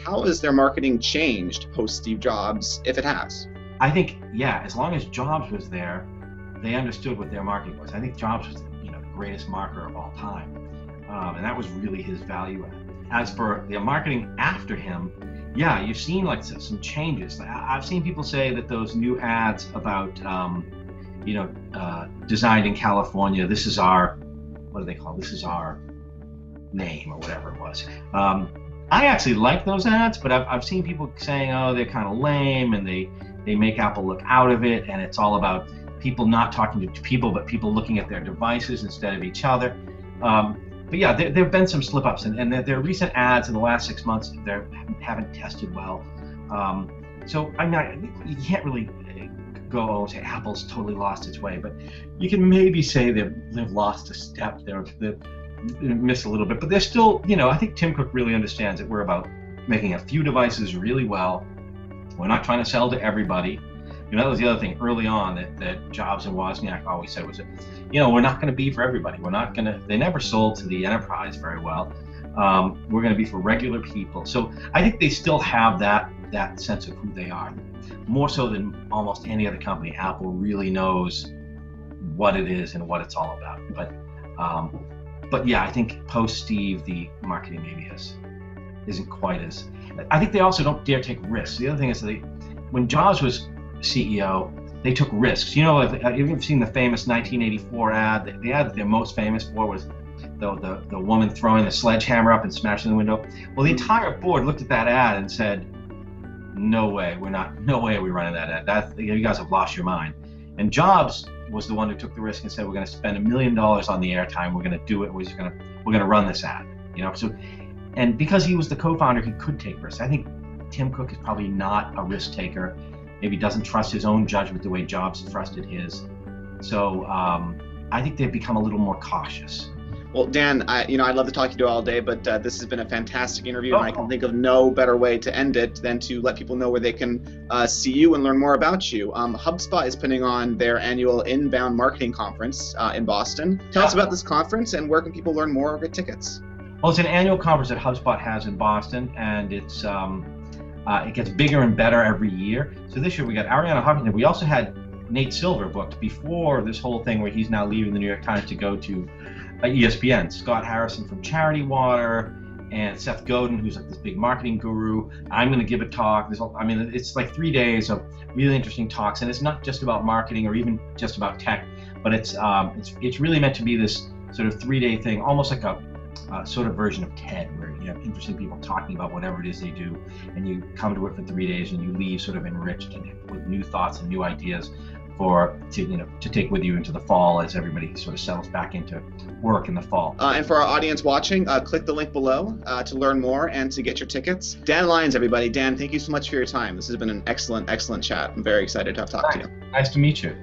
How has their marketing changed post Steve Jobs, if it has? I think, yeah, as long as Jobs was there, they understood what their marketing was. I think Jobs was, the greatest marketer of all time, and that was really his value add. As for the marketing after him, yeah, you've seen like some changes. I've seen people say that those new ads about, designed in California. This is our, what do they call it? This is our name or whatever it was. I actually like those ads, but I've seen people saying, oh, they're kind of lame and they make Apple look out of it, and it's all about people not talking to people, but people looking at their devices instead of each other. But yeah, there have been some slip-ups, and their recent ads in the last 6 months haven't tested well. So you can't really go and say Apple's totally lost its way, but you can maybe say they've lost a step. They've missed a little bit, but they're still, I think Tim Cook really understands that we're about making a few devices really well. We're not trying to sell to everybody. That was the other thing early on that Jobs and Wozniak always said was that, we're not going to be for everybody. They never sold to the enterprise very well. We're going to be for regular people. So I think they still have that sense of who they are. More so than almost any other company, Apple really knows what it is and what it's all about. But yeah, I think post Steve, the marketing maybe isn't quite as. I think they also don't dare take risks. The other thing is when Jobs was CEO, they took risks. If you've seen the famous 1984 ad, the ad that they're most famous for was the woman throwing the sledgehammer up and smashing the window. Well, the entire board looked at that ad and said, no way are we running that ad. You guys have lost your mind. And Jobs was the one who took the risk and said, we're going to spend $1 million on the airtime. We're going to do it. We're going to run this ad. So, and because he was the co-founder, he could take risks. I think Tim Cook is probably not a risk taker. Maybe doesn't trust his own judgment the way Jobs trusted his. So I think they've become a little more cautious. Well, Dan, I'd love to talk to you all day, but this has been a fantastic interview, and I can think of no better way to end it than to let people know where they can see you and learn more about you. HubSpot is putting on their annual Inbound Marketing Conference in Boston. Tell us about this conference, and where can people learn more or get tickets? Well, it's an annual conference that HubSpot has in Boston, and it's it gets bigger and better every year. So this year we got Arianna Huffington. We also had Nate Silver booked before this whole thing where he's now leaving the New York Times to go to ESPN. Scott Harrison from Charity Water, and Seth Godin, who's like this big marketing guru. I'm going to give a talk. It's like 3 days of really interesting talks, and it's not just about marketing or even just about tech, but it's really meant to be this sort of 3-day thing, almost like a sort of version of TED, where you have interesting people talking about whatever it is they do, and you come to it for 3 days and you leave sort of enriched and with new thoughts and new ideas to take with you into the fall as everybody sort of settles back into work in the fall. And for our audience watching, click the link below to learn more and to get your tickets. Dan Lyons, everybody. Dan, thank you so much for your time. This has been an excellent chat. I'm very excited to have talked to you. Nice to meet you.